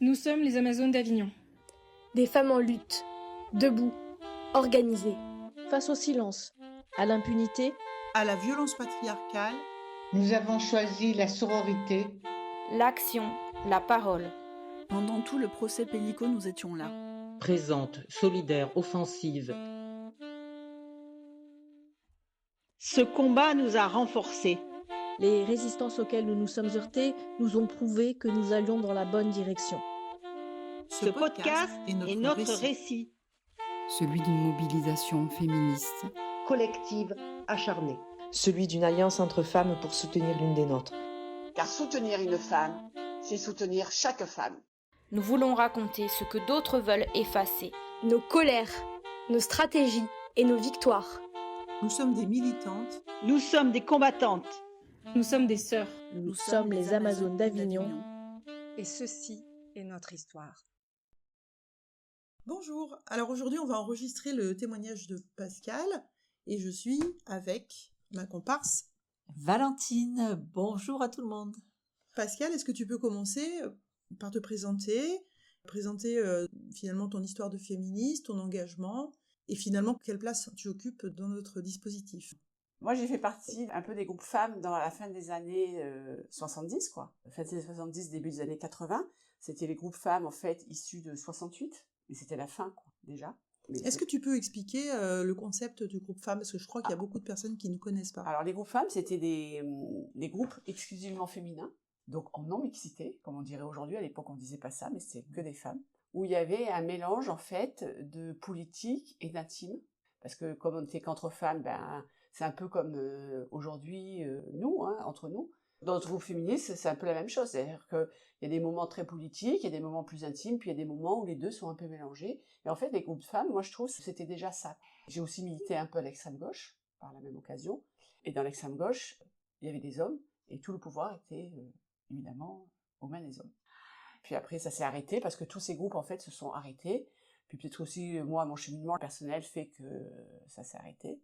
Nous sommes les Amazones d'Avignon. Des femmes en lutte, debout, organisées. Face au silence, à l'impunité, à la violence patriarcale, nous avons choisi la sororité, l'action, la parole. Pendant tout le procès Pellico, nous étions là. Présente, solidaire, offensive. Ce combat nous a renforcés. Les résistances auxquelles nous nous sommes heurtés nous ont prouvé que nous allions dans la bonne direction. Ce podcast est notre récit. Celui d'une mobilisation féministe. Collective, acharnée. Celui d'une alliance entre femmes pour soutenir l'une des nôtres. Car soutenir une femme, c'est soutenir chaque femme. Nous voulons raconter ce que d'autres veulent effacer. Nos colères, nos stratégies et nos victoires. Nous sommes des militantes. Nous sommes des combattantes. Nous sommes des sœurs. Nous sommes les Amazones d'Avignon. Et ceci est notre histoire. Bonjour, alors aujourd'hui on va enregistrer le témoignage de Pascal et je suis avec ma comparse Valentine. Bonjour à tout le monde. Pascal, est-ce que tu peux commencer par te présenter finalement ton histoire de féministe, ton engagement et finalement quelle place tu occupes dans notre dispositif? Moi, j'ai fait partie un peu des groupes femmes dans la fin des années 70, quoi. Fin des années 70, début des années 80. C'était les groupes femmes, en fait, issus de 68. Mais c'était la fin, quoi, déjà. Est-ce que tu peux expliquer le concept du groupe femmes? Parce que je crois qu'il y a beaucoup de personnes qui ne connaissent pas. Alors, les groupes femmes, c'était des groupes exclusivement féminins. Donc, en non-mixité, comme on dirait aujourd'hui. À l'époque, on disait pas ça, mais c'était que des femmes. Où il y avait un mélange, en fait, de politique et d'intime. Parce que, comme on n'était qu'entre femmes, c'est un peu comme aujourd'hui, nous, entre nous. Dans notre groupe féministe, c'est un peu la même chose. C'est-à-dire qu'il y a des moments très politiques, il y a des moments plus intimes, puis il y a des moments où les deux sont un peu mélangés. Et en fait, les groupes de femmes, moi je trouve que c'était déjà ça. J'ai aussi milité un peu à l'extrême gauche, par la même occasion. Et dans l'extrême gauche, il y avait des hommes, et tout le pouvoir était évidemment aux mains des hommes. Puis après, ça s'est arrêté, parce que tous ces groupes, en fait, se sont arrêtés. Puis peut-être aussi, moi, mon cheminement personnel fait que ça s'est arrêté.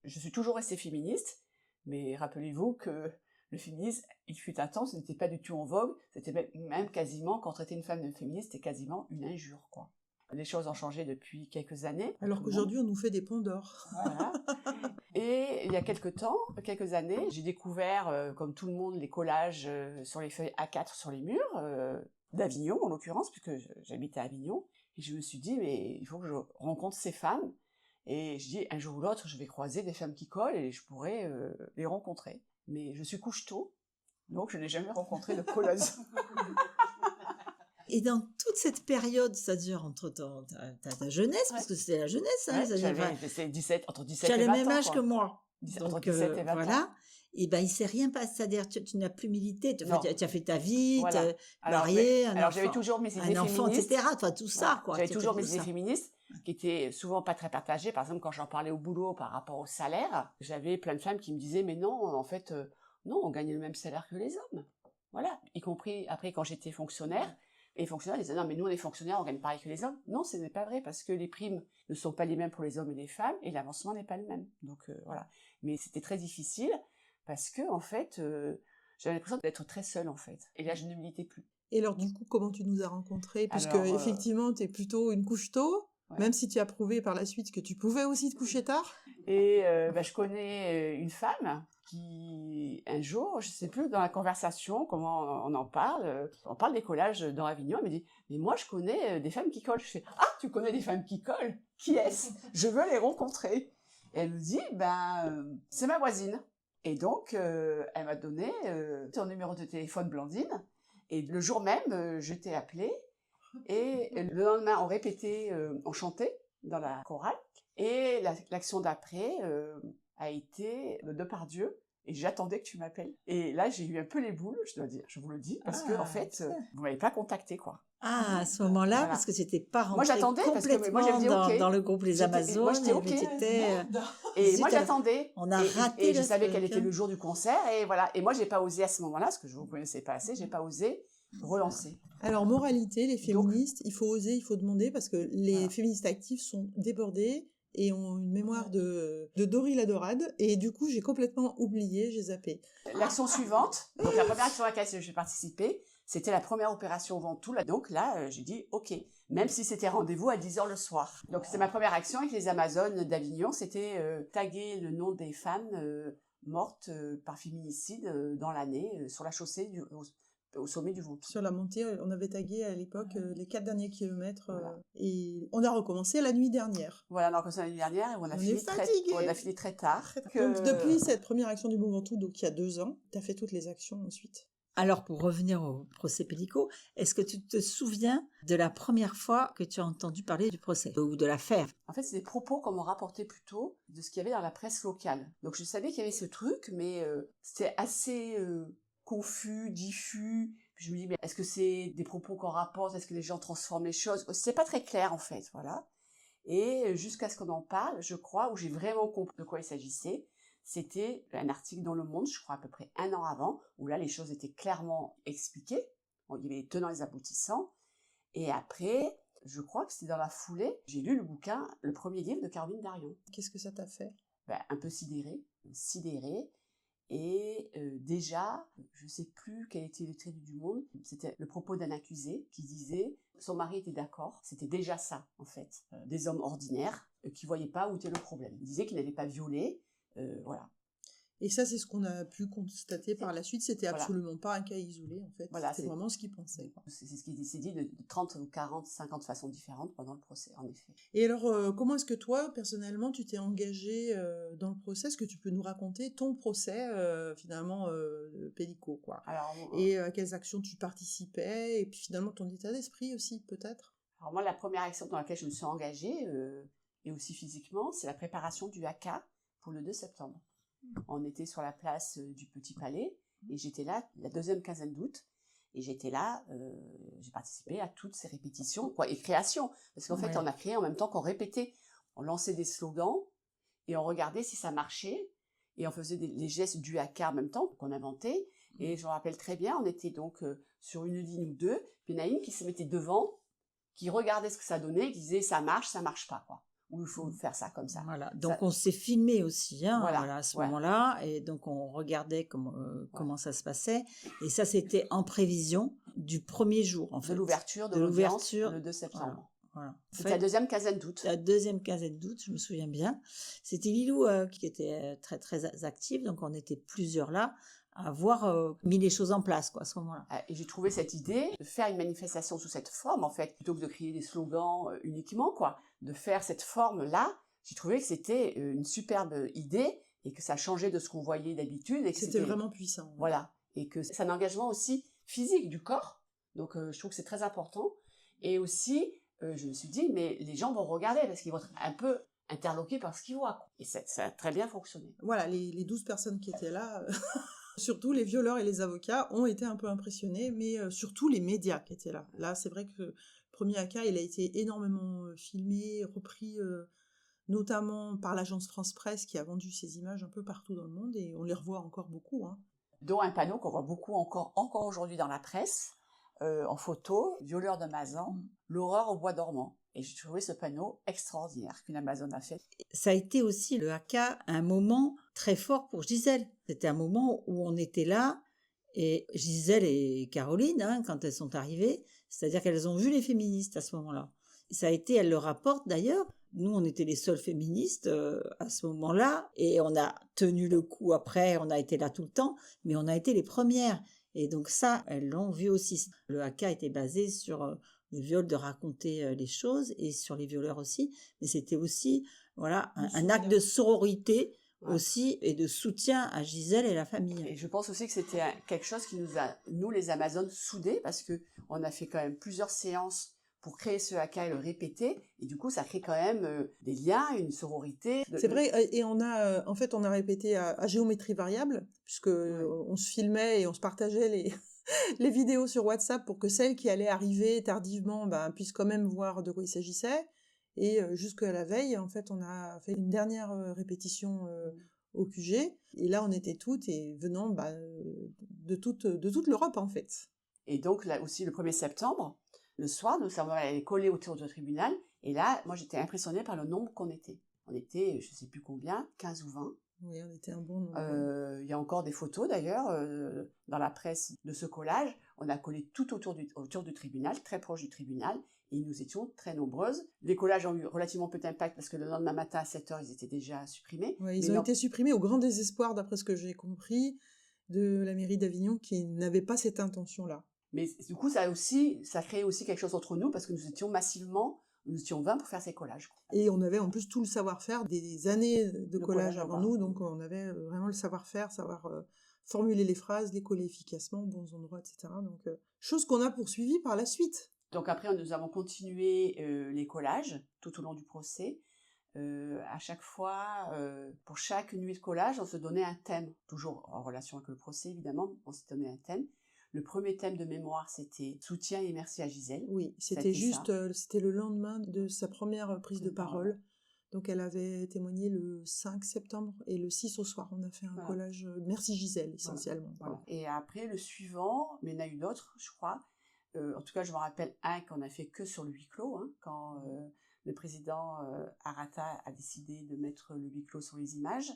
Je suis toujours restée féministe, mais rappelez-vous que le féminisme, il fut un temps, ce n'était pas du tout en vogue, c'était même quasiment, quand traiter une femme de féministe, c'était quasiment une injure, quoi. Les choses ont changé depuis quelques années. Alors qu'aujourd'hui, on nous fait des ponts d'or. Voilà. Et il y a quelques années, j'ai découvert, comme tout le monde, les collages sur les feuilles A4 sur les murs, d'Avignon, en l'occurrence, puisque j'habitais à Avignon. Et je me suis dit, mais il faut que je rencontre ces femmes. Et je dis, un jour ou l'autre, je vais croiser des femmes qui collent et je pourrais les rencontrer. Mais je suis couche tôt, donc je n'ai jamais rencontré de colleuse. Et dans toute cette période, c'est-à-dire entre ta jeunesse, parce que c'était la jeunesse, ouais, j'avais entre 17 et 20 ans. Tu as le même âge que moi. Entre 17 et 20 ans. Voilà. Et il s'est rien passé, c'est-à-dire tu n'as plus milité, tu as fait ta vie, voilà. marié, alors j'avais toujours mes idées féministes, enfant, etc. Tout ça, quoi. J'avais toujours mes idées féministes qui étaient souvent pas très partagées. Par exemple, quand j'en parlais au boulot par rapport au salaire, j'avais plein de femmes qui me disaient mais non, en fait, non, on gagnait le même salaire que les hommes. Voilà, y compris après quand j'étais fonctionnaire. Et les fonctionnaires disaient non mais nous on est fonctionnaires, on gagne pareil que les hommes. Non, ce n'est pas vrai parce que les primes ne sont pas les mêmes pour les hommes et les femmes et l'avancement n'est pas le même. Donc voilà. Mais c'était très difficile parce que en fait, j'avais l'impression d'être très seule en fait. Et là je ne militais plus. Et alors du coup, comment tu nous as rencontrés? Puisque effectivement, t'es plutôt une couche tôt. Ouais. Même si tu as prouvé par la suite que tu pouvais aussi te coucher tard. Et je connais une femme qui, un jour, je sais plus, dans la conversation, comment on parle des collages dans Avignon, elle me dit « Mais moi, je connais des femmes qui collent. » Je fais « Ah, tu connais des femmes qui collent? Qui est-ce? Je veux les rencontrer. » Et elle me dit « c'est ma voisine. » Et donc, elle m'a donné son numéro de téléphone, Blandine. Et le jour même, je t'ai appelée. Et le lendemain, on répétait, on chantait dans la chorale. Et l'action d'après a été de Depardieu. Et j'attendais que tu m'appelles. Et là, j'ai eu un peu les boules, je dois dire, je vous le dis, parce que en fait, vous m'avez pas contacté, quoi. Ah, à ce moment-là, voilà. Parce que c'était pas rentré moi, j'attendais, complètement parce que moi, j'avais dit, okay. dans le groupe Les Amazones. Moi, j'étais OK. Et moi, j'attendais. On a raté et je savais quel était le jour du concert. Et voilà. Et moi, j'ai pas osé à ce moment-là, parce que je vous connaissais pas assez, j'ai pas osé relancer. Alors, moralité, les féministes, il faut oser, il faut demander, parce que les féministes actives sont débordées et ont une mémoire de Dory la Dorade, et du coup, j'ai complètement oublié, j'ai zappé. L'action suivante, donc la première action à laquelle j'ai participé, C'était la première opération Ventoux, là. Donc là, j'ai dit ok, même si c'était rendez-vous à 10h le soir. Donc c'était ma première action avec les Amazones d'Avignon, c'était taguer le nom des femmes mortes par féminicide dans l'année sur la chaussée au sommet du Ventoux. Sur la montée, on avait tagué à l'époque les 4 derniers kilomètres et on a 2 ans la nuit dernière. Voilà, on a commencé la nuit dernière et on a fini très tard. Donc depuis cette première action du Mont Ventoux, donc il y a 2 ans, tu as fait toutes les actions ensuite. Alors, pour revenir au procès Pellicot, est-ce que tu te souviens de la première fois que tu as entendu parler du procès ou de l'affaire? En fait, c'est des propos qu'on m'a rapporté plus tôt de ce qu'il y avait dans la presse locale. Donc, je savais qu'il y avait ce truc, mais c'était assez confus, diffus. Puis je me dis, mais est-ce que c'est des propos qu'on rapporte? Est-ce que les gens transforment les choses? C'est pas très clair, en fait, voilà. Et jusqu'à ce qu'on en parle, je crois, où j'ai vraiment compris de quoi il s'agissait, c'était un article dans Le Monde, je crois à peu près 1 an avant, où là les choses étaient clairement expliquées. Bon, il y avait les tenants et les aboutissants. Et après, je crois que c'était dans la foulée, j'ai lu le bouquin, le premier livre de Caroline Darion. Qu'est-ce que ça t'a fait? Un peu sidéré. Et déjà, je ne sais plus quel était le trait du monde, c'était le propos d'un accusé qui disait son mari était d'accord, c'était déjà ça en fait, des hommes ordinaires qui ne voyaient pas où était le problème. Il disait qu'il n'avait pas violé. Voilà. Et ça, c'est ce qu'on a pu constater par la suite. C'était absolument pas un cas isolé, en fait. Voilà, c'est vraiment ce qu'il pensait. C'est ce qui s'est dit de 30 ou 40, 50 façons différentes pendant le procès, en effet. Et alors, comment est-ce que toi, personnellement, tu t'es engagé dans le procès? Est-ce que tu peux nous raconter ton procès, finalement, Pellicot, quoi? Et à quelles actions tu participais? Et puis, finalement, ton état d'esprit aussi, peut-être? Alors moi, la première action dans laquelle je me suis engagée, et aussi physiquement, c'est la préparation du haka pour le 2 septembre. On était sur la place du Petit Palais et j'étais là la 2e quinzaine d'août et j'étais là, j'ai participé à toutes ces répétitions et créations parce qu'en fait on a créé en même temps qu'on répétait, on lançait des slogans et on regardait si ça marchait et on faisait les gestes du haka en même temps qu'on inventait et je me rappelle très bien, on était donc sur une ligne ou deux, puis il y en a une qui se mettait devant, qui regardait ce que ça donnait, qui disait ça marche pas quoi. Où il faut faire ça comme ça. Voilà. Donc on s'est filmé aussi à ce moment-là, et donc on regardait comment ça se passait. Et ça, c'était en prévision du premier jour, en fait. De l'ouverture de l'audience le 2 septembre. Voilà. C'était la 2e quinzaine d'août. La 2e quinzaine d'août, je me souviens bien. C'était Lilou qui était très très active, donc on était plusieurs là à avoir mis les choses en place à ce moment-là. Et j'ai trouvé cette idée de faire une manifestation sous cette forme, en fait, plutôt que de crier des slogans uniquement, de faire cette forme-là. J'ai trouvé que c'était une superbe idée et que ça changeait de ce qu'on voyait d'habitude. C'était vraiment puissant. Voilà. Et que c'est un engagement aussi physique du corps. Donc je trouve que c'est très important. Et aussi, je me suis dit, mais les gens vont regarder parce qu'ils vont être un peu interloqués par ce qu'ils voient. Et ça a très bien fonctionné. Voilà, les 12 personnes qui étaient là... Surtout les violeurs et les avocats ont été un peu impressionnés, mais surtout les médias qui étaient là. Là, c'est vrai que le premier haka, il a été énormément filmé, repris notamment par l'agence France Presse qui a vendu ces images un peu partout dans le monde et on les revoit encore beaucoup. Dont un panneau qu'on voit beaucoup encore aujourd'hui dans la presse, en photo, violeur d'Amazon, l'horreur au bois dormant. Et j'ai trouvé ce panneau extraordinaire qu'une Amazone a fait. Ça a été aussi, le haka, un moment très fort pour Gisèle. C'était un moment où on était là, et Gisèle et Caroline, quand elles sont arrivées, c'est-à-dire qu'elles ont vu les féministes à ce moment-là. Ça a été, elles le rapportent d'ailleurs, nous on était les seules féministes à ce moment-là, et on a tenu le coup après, on a été là tout le temps, mais on a été les premières. Et donc ça, elles l'ont vu aussi. Le haka était basé sur... le viol, de raconter les choses, et sur les violeurs aussi, mais c'était aussi un acte de sororité aussi, et de soutien à Gisèle et la famille. Et je pense aussi que c'était quelque chose qui nous a, nous les Amazones, soudés, parce qu'on a fait quand même plusieurs séances pour créer ce haka et le répéter, et du coup ça crée quand même des liens, une sororité. C'est vrai, et on a répété à géométrie variable, puisque on se filmait et on se partageait les vidéos sur WhatsApp pour que celles qui allaient arriver tardivement puissent quand même voir de quoi il s'agissait. Et jusqu'à la veille, en fait, on a fait une dernière répétition au QG. Et là, on était toutes et venant de toute l'Europe, en fait. Et donc, là aussi, le 1er septembre, le soir, nous sommes allés coller autour du tribunal. Et là, moi, j'étais impressionnée par le nombre qu'on était. On était, je ne sais plus combien, 15 ou 20. Oui, on était un bon nombre. Il y a encore des photos d'ailleurs dans la presse de ce collage on a collé tout autour du tribunal, très proche du tribunal, et nous étions très nombreuses. Les collages ont eu relativement peu d'impact parce que le lendemain matin à 7h, ils étaient déjà supprimés. Ouais, ils ont été supprimés au grand désespoir, d'après ce que j'ai compris, de la mairie d'Avignon qui n'avait pas cette intention-là. Mais du coup, ça créait aussi quelque chose entre nous parce que nous étions 20 pour faire ces collages. Et on avait en plus tout le savoir-faire des années de collage avant nous, donc on avait vraiment le savoir-faire, savoir formuler les phrases, les coller efficacement aux bons endroits, etc. Donc, chose qu'on a poursuivie par la suite. Donc après, nous avons continué les collages tout au long du procès. À chaque fois, pour chaque nuit de collage, on se donnait un thème, toujours en relation avec le procès évidemment, on s'est donné un thème. Le premier thème de mémoire, c'était « Soutien et merci à Gisèle ». Oui, c'était juste, c'était le lendemain de sa première prise de parole. Donc elle avait témoigné le 5 septembre et le 6 au soir, on a fait un collage « Merci Gisèle » essentiellement. Voilà. Et après, le suivant, mais il y en a eu d'autres, je crois. En tout cas, je me rappelle un qu'on a fait que sur le huis clos, quand le président Arata a décidé de mettre le huis clos sur les images.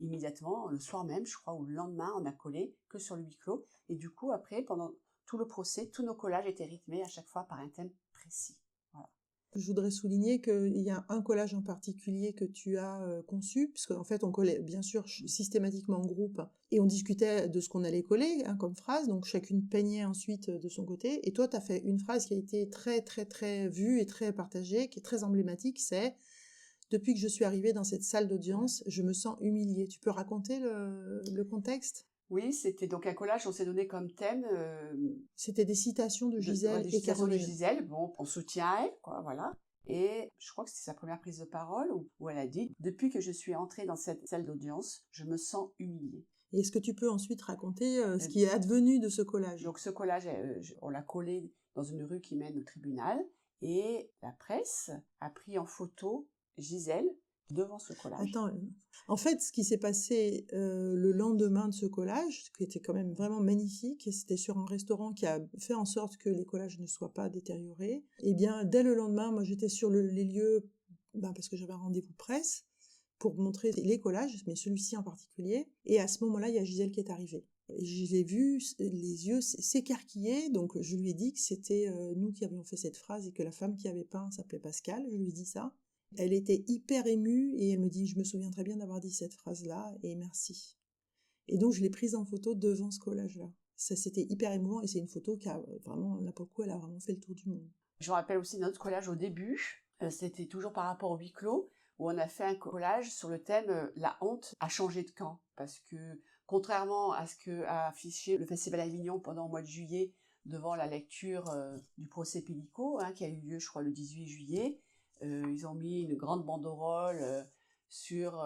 Immédiatement, le soir même, je crois, ou le lendemain, on a collé que sur le huis clos. Et du coup, après, pendant tout le procès, tous nos collages étaient rythmés à chaque fois par un thème précis. Voilà. Je voudrais souligner qu'il y a un collage en particulier que tu as conçu, puisqu'en fait, on collait bien sûr systématiquement en groupe, et on discutait de ce qu'on allait coller comme phrase, donc chacune peignait ensuite de son côté, et toi, tu as fait une phrase qui a été très, très, très vue et très partagée, qui est très emblématique, c'est « Depuis que je suis arrivée dans cette salle d'audience, je me sens humiliée ». Tu peux raconter le contexte ? Oui, c'était donc un collage, on s'est donné comme thème... C'était des citations de Gisèle et Caroline. De Gisèle, bon, on soutient elle, quoi, voilà. Et je crois que c'était sa première prise de parole où elle a dit « Depuis que je suis entrée dans cette salle d'audience, je me sens humiliée ». Et est-ce que tu peux ensuite raconter ce qui est advenu de ce collage ? Donc ce collage, on l'a collé dans une rue qui mène au tribunal et la presse a pris en photo Gisèle devant ce collage. Attends, en fait, ce qui s'est passé le lendemain de ce collage, qui était quand même vraiment magnifique, c'était sur un restaurant qui a fait en sorte que les collages ne soient pas détériorés. Et bien, dès le lendemain, moi j'étais sur les lieux, parce que j'avais un rendez-vous presse, pour montrer les collages, mais celui-ci en particulier. Et à ce moment-là, il y a Gisèle qui est arrivée. Et je l'ai vue, les yeux s'écarquillaient, donc je lui ai dit que c'était nous qui avions fait cette phrase et que la femme qui avait peint s'appelait Pascal, je lui ai dit ça. Elle était hyper émue et elle me dit « Je me souviens très bien d'avoir dit cette phrase-là et merci ». Et donc je l'ai prise en photo devant ce collage-là. Ça, c'était hyper émouvant et c'est une photo qui a vraiment, là pour le coup, elle a vraiment fait le tour du monde. Je me rappelle aussi notre collage au début, c'était toujours par rapport au huis clos, où on a fait un collage sur le thème « La honte a changé de camp ». Parce que, contrairement à ce qu'a affiché le Festival Avignon pendant le mois de juillet, devant la lecture du procès Pellico, qui a eu lieu, je crois, le 18 juillet, ils ont mis une grande banderole sur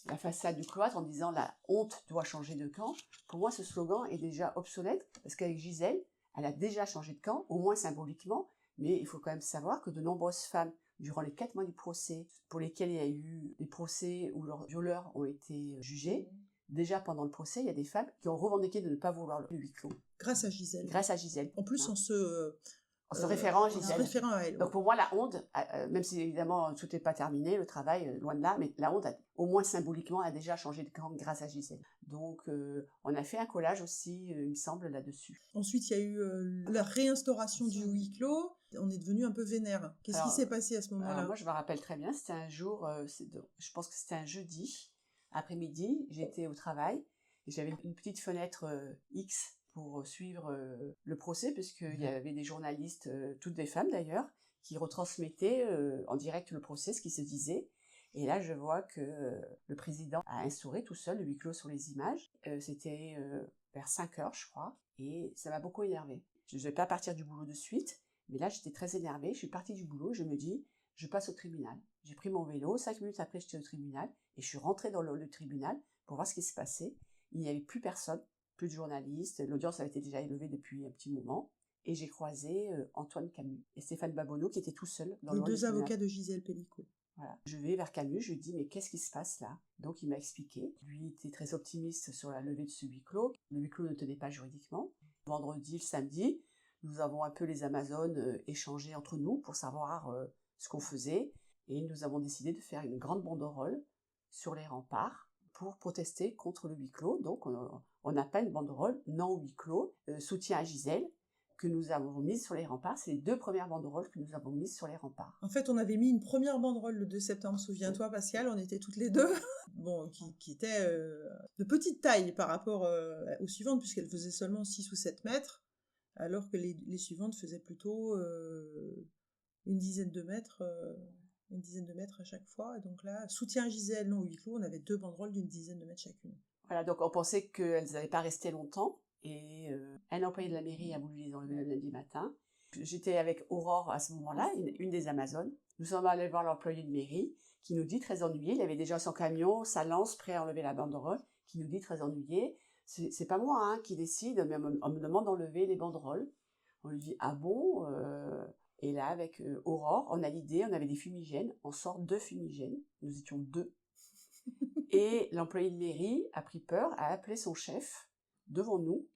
la façade du cloître en disant « La honte doit changer de camp ». Pour moi, ce slogan est déjà obsolète, parce qu'avec Gisèle, elle a déjà changé de camp, au moins symboliquement, mais il faut quand même savoir que de nombreuses femmes, durant les 4 mois du procès, pour lesquels il y a eu des procès où leurs violeurs ont été jugés, déjà pendant le procès, il y a des femmes qui ont revendiqué de ne pas vouloir le huis clos. Grâce à Gisèle. Grâce à Gisèle. En plus, en se référant à Gisèle. En se référant à elle. Donc pour moi, la honte, même si évidemment tout n'est pas terminé, le travail, loin de là, mais la honte, au moins symboliquement, a déjà changé de camp grâce à Gisèle. Donc on a fait un collage aussi, il me semble, là-dessus. Ensuite, il y a eu la réinstauration du huis clos. On est devenu un peu vénère. Qu'est-ce qui s'est passé à ce moment-là ? Moi, je me rappelle très bien, c'était un jour, je pense que c'était un jeudi, après-midi, j'étais au travail, et j'avais une petite fenêtre X pour suivre le procès, puisqu'il y avait des journalistes, toutes des femmes d'ailleurs, qui retransmettaient en direct le procès, ce qui se disait. Et là, je vois que le président a instauré tout seul le huis clos sur les images. C'était vers 5h, je crois, et ça m'a beaucoup énervée. Je ne vais pas partir du boulot de suite, mais là, j'étais très énervée. Je suis partie du boulot, je me dis, je passe au tribunal. J'ai pris mon vélo, 5 minutes après, j'étais au tribunal, et je suis rentrée dans le tribunal pour voir ce qui se passait. Il n'y avait plus personne, plus de journalistes, l'audience avait été déjà élevée depuis un petit moment, et j'ai croisé Antoine Camus et Stéphane Babonneau qui étaient tout seuls dans le hall. Les deux avocats de Gisèle Pellico. Voilà. Je vais vers Camus, je lui dis mais qu'est-ce qui se passe là ? Donc il m'a expliqué. Lui était très optimiste sur la levée de ce huis clos. Le huis clos ne tenait pas juridiquement. Vendredi, le samedi, nous avons un peu les Amazones échangé entre nous pour savoir ce qu'on faisait, et nous avons décidé de faire une grande banderole sur les remparts pour protester contre le huis clos. Donc on n'a pas une banderole non au huis clos, soutien à Gisèle, que nous avons mises sur les remparts. C'est les 2 premières banderoles que nous avons mises sur les remparts. En fait, on avait mis une première banderole le 2 septembre, souviens-toi Pascal, on était toutes les deux, qui était de petite taille par rapport aux suivantes, puisqu'elles faisaient seulement 6 ou 7 mètres, alors que les suivantes faisaient plutôt une dizaine de mètres à chaque fois. Et donc là, soutien Gisèle, non huis clos, on avait 2 banderoles d'une dizaine de mètres chacune. Voilà, donc on pensait qu'elles n'allaient pas rester longtemps. Et un employé de la mairie a voulu les enlever le lundi matin. J'étais avec Aurore à ce moment-là, une des Amazones. Nous sommes allés voir l'employé de mairie qui nous dit très ennuyé. Il avait déjà son camion, sa lance, prêt à enlever la banderole, qui nous dit très ennuyé. C'est pas moi qui décide, mais on me demande d'enlever les banderoles. On lui dit ah bon Et là, avec Aurore, on a l'idée, on avait des fumigènes, on sort 2 fumigènes. Nous étions 2. Et l'employé de mairie a pris peur, a appelé son chef devant nous.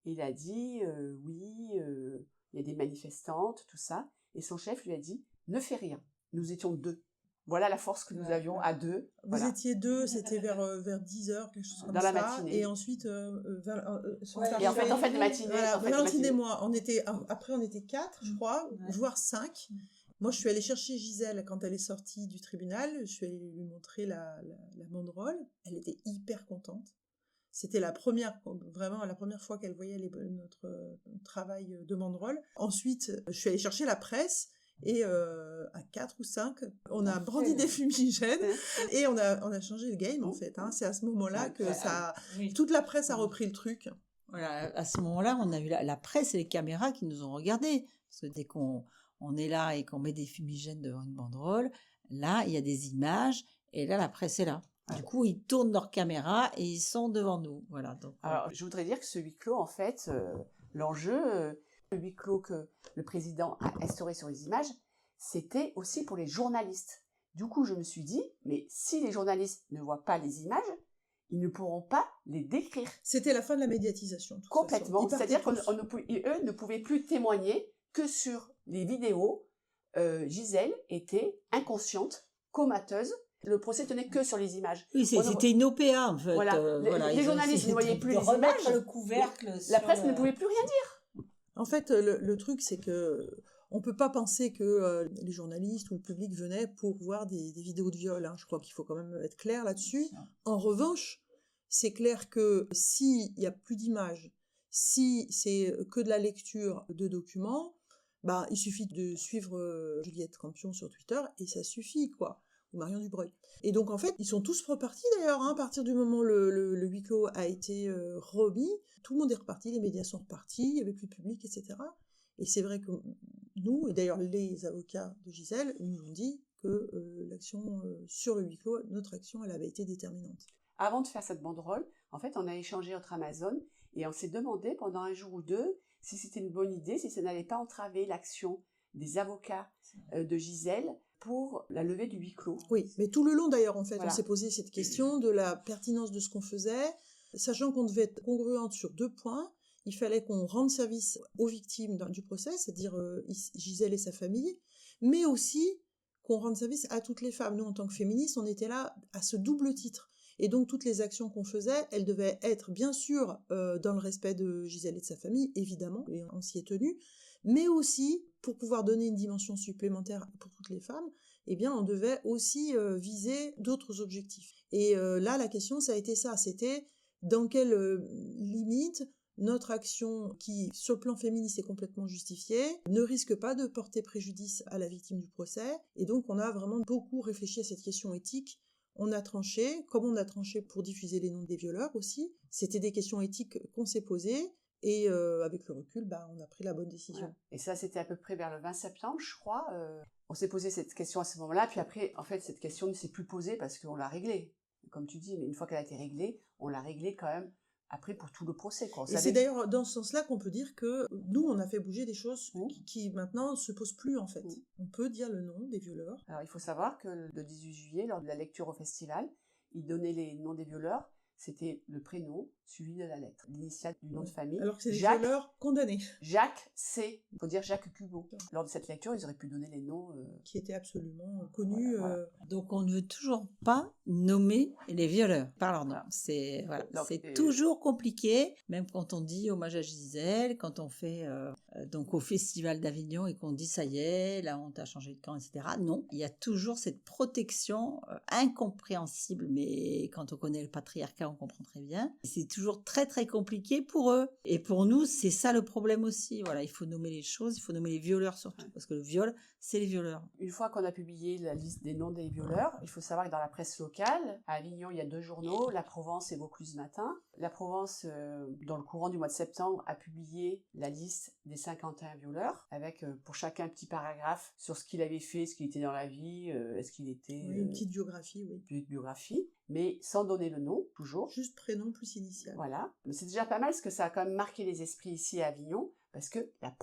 Il a dit oui, il y a des manifestantes, tout ça. Et son chef lui a dit ne fais rien. Nous étions 2. Voilà la force que nous avions à 2. Vous étiez 2, c'était vers 10h, quelque chose comme ça. Dans la matinée. Et ensuite, et en fait, la matinée. Voilà, Valentine et moi, on était 4, je crois, voire 5. Moi, je suis allée chercher Gisèle quand elle est sortie du tribunal. Je suis allée lui montrer la banderole. Elle était hyper contente. C'était vraiment la première fois qu'elle voyait notre travail de banderole. Ensuite, je suis allée chercher la presse et à 4 ou 5, on a brandi des fumigènes et on a changé le game en fait. C'est à ce moment-là que toute la presse a repris le truc. Voilà, à ce moment-là, on a eu la presse et les caméras qui nous ont regardés. Parce que dès qu'on est là et qu'on met des fumigènes devant une banderole, là, il y a des images et là, la presse est là. Du coup, ils tournent leur caméra et ils sont devant nous. Voilà, donc, alors, je voudrais dire que ce huis clos, en fait, l'enjeu, le huis clos que le président a instauré sur les images, c'était aussi pour les journalistes. Du coup, je me suis dit, mais si les journalistes ne voient pas les images, ils ne pourront pas les décrire. C'était la fin de la médiatisation. Complètement. C'est-à-dire qu'eux ne pouvaient plus témoigner que sur les vidéos. Gisèle était inconsciente, comateuse. Le procès tenait que sur les images. Oui, c'était une OPA, en fait. Voilà. Les journalistes ne voyaient plus les images. Le couvercle la presse ne pouvait plus rien dire. En fait, le truc, c'est que on peut pas penser que les journalistes ou le public venaient pour voir des vidéos de viol. Je crois qu'il faut quand même être clair là-dessus. En revanche, c'est clair que s'il y a plus d'images, si c'est que de la lecture de documents, il suffit de suivre Juliette Campion sur Twitter et ça suffit, quoi. Ou Marion Dubreuil. Et donc, en fait, ils sont tous repartis, d'ailleurs, à partir du moment où le huis clos a été remis, tout le monde est reparti, les médias sont repartis, il n'y avait plus de public, etc. Et c'est vrai que nous, et d'ailleurs les avocats de Gisèle, nous ont dit que l'action sur le huis clos, notre action, elle avait été déterminante. Avant de faire cette banderole, en fait, on a échangé entre Amazon et on s'est demandé pendant un jour ou deux si c'était une bonne idée, si ça n'allait pas entraver l'action des avocats de Gisèle pour la levée du huis clos. Oui, mais tout le long d'ailleurs, en fait, on s'est posé cette question de la pertinence de ce qu'on faisait, sachant qu'on devait être congruente sur 2 points. Il fallait qu'on rende service aux victimes du procès, c'est-à-dire Gisèle et sa famille, mais aussi qu'on rende service à toutes les femmes. Nous, en tant que féministes, on était là à ce double titre. Et donc, toutes les actions qu'on faisait, elles devaient être, bien sûr, dans le respect de Gisèle et de sa famille, évidemment, et on s'y est tenu, mais aussi, pour pouvoir donner une dimension supplémentaire pour toutes les femmes, on devait aussi viser d'autres objectifs. Et là, la question, ça a été ça, c'était dans quelle limite notre action, qui, sur le plan féministe, est complètement justifiée, ne risque pas de porter préjudice à la victime du procès. Et donc, on a vraiment beaucoup réfléchi à cette question éthique. On a tranché, comme on a tranché pour diffuser les noms des violeurs aussi. C'était des questions éthiques qu'on s'est posées. Et avec le recul, on a pris la bonne décision. Ouais. Et ça, c'était à peu près vers le 20 septembre, je crois. On s'est posé cette question à ce moment-là. Puis après, en fait, cette question ne s'est plus posée parce qu'on l'a réglée. Comme tu dis, mais une fois qu'elle a été réglée, on l'a réglée quand même après pour tout le procès, quoi. Et c'est d'ailleurs dans ce sens-là qu'on peut dire que nous, on a fait bouger des choses qui maintenant ne se posent plus, en fait. On peut dire le nom des violeurs. Alors, il faut savoir que le 18 juillet, lors de la lecture au festival, ils donnaient les noms des violeurs. C'était le prénom, suivi de la lettre. L'initiale du nom de famille. Alors que c'est des Jacques, violeurs condamnés. Jacques C. Il faut dire Jacques Cubo. Lors de cette lecture, ils auraient pu donner les noms... qui étaient absolument connus. Voilà. Donc on ne veut toujours pas nommer les violeurs par leur nom. C'est toujours compliqué, même quand on dit hommage à Gisèle, quand on fait donc au Festival d'Avignon et qu'on dit ça y est, la honte a changé de camp, etc. Non, il y a toujours cette protection incompréhensible, mais quand on connaît le patriarcat, on comprend très bien. C'est toujours très très compliqué pour eux. Et pour nous, c'est ça le problème aussi. Voilà, il faut nommer les choses, il faut nommer les violeurs surtout, parce que le viol, c'est les violeurs. Une fois qu'on a publié la liste des noms des violeurs, il faut savoir que dans la presse locale, à Avignon, il y a 2 journaux, La Provence et Vaucluse Matin. La Provence, dans le courant du mois de septembre, a publié la liste des 51 violeurs, avec pour chacun un petit paragraphe sur ce qu'il avait fait, ce qu'il était dans la vie, est-ce qu'il était... Oui, une petite biographie, oui. Une petite biographie, mais sans donner le nom, toujours. Juste prénom plus initial. Voilà. Mais c'est déjà pas mal, parce que ça a quand même marqué les esprits ici à Avignon, parce que la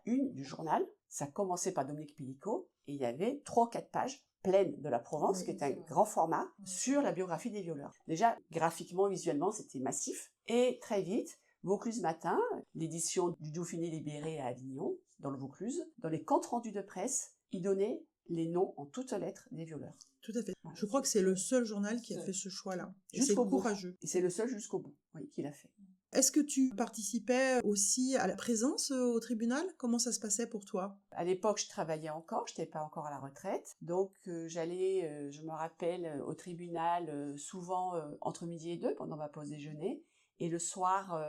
une du journal, ça commençait par Dominique Pillico, et il y avait 3-4 pages pleines de la Provence, oui, qui est un grand format, sur la biographie des violeurs. Déjà, graphiquement, visuellement, c'était massif. Et très vite, Vaucluse Matin, l'édition du Dauphiné libéré à Avignon, dans le Vaucluse, dans les comptes rendus de presse, il donnait les noms en toutes lettres des violeurs. Tout à fait. Je crois que c'est le seul journal qui a fait ce choix-là. Et c'est courageux. Et c'est le seul jusqu'au bout, oui, qui l'a fait. Est-ce que tu participais aussi à la présence au tribunal? Comment ça se passait pour toi? À l'époque, je travaillais encore, je n'étais pas encore à la retraite. Donc, j'allais, je me rappelle, au tribunal souvent entre midi et 2 pendant ma pause déjeuner. Et le soir,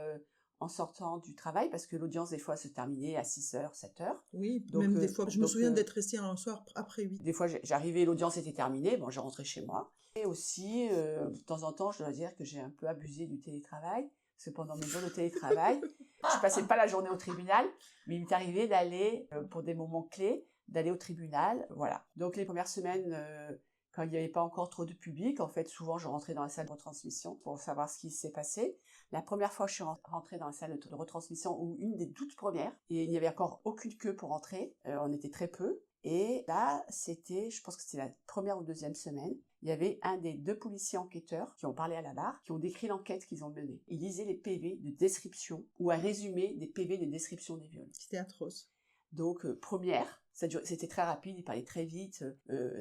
en sortant du travail, parce que l'audience, des fois, se terminait à 6h, 7h. Oui, donc, même des fois. Je me souviens d'être restée un soir après 8. Des fois, j'arrivais, l'audience était terminée, bon, je rentrais chez moi. Et aussi, de temps en temps, je dois dire que j'ai un peu abusé du télétravail. Parce que pendant mes jours de télétravail, je passais pas la journée au tribunal, mais il m'est arrivé d'aller, pour des moments clés, d'aller au tribunal, voilà. Donc les premières semaines, quand il n'y avait pas encore trop de public, en fait, souvent je rentrais dans la salle de retransmission pour savoir ce qui s'est passé. La première fois que je suis rentrée dans la salle de retransmission, ou une des toutes premières, et il n'y avait encore aucune queue pour entrer, on était très peu. Et là, je pense que c'était la première ou deuxième semaine, il y avait un des 2 policiers enquêteurs qui ont parlé à la barre, qui ont décrit l'enquête qu'ils ont menée. Ils lisaient les PV de description, ou un résumé des PV de description des viols. C'était atroce. Donc, première, c'était très rapide, il parlait très vite.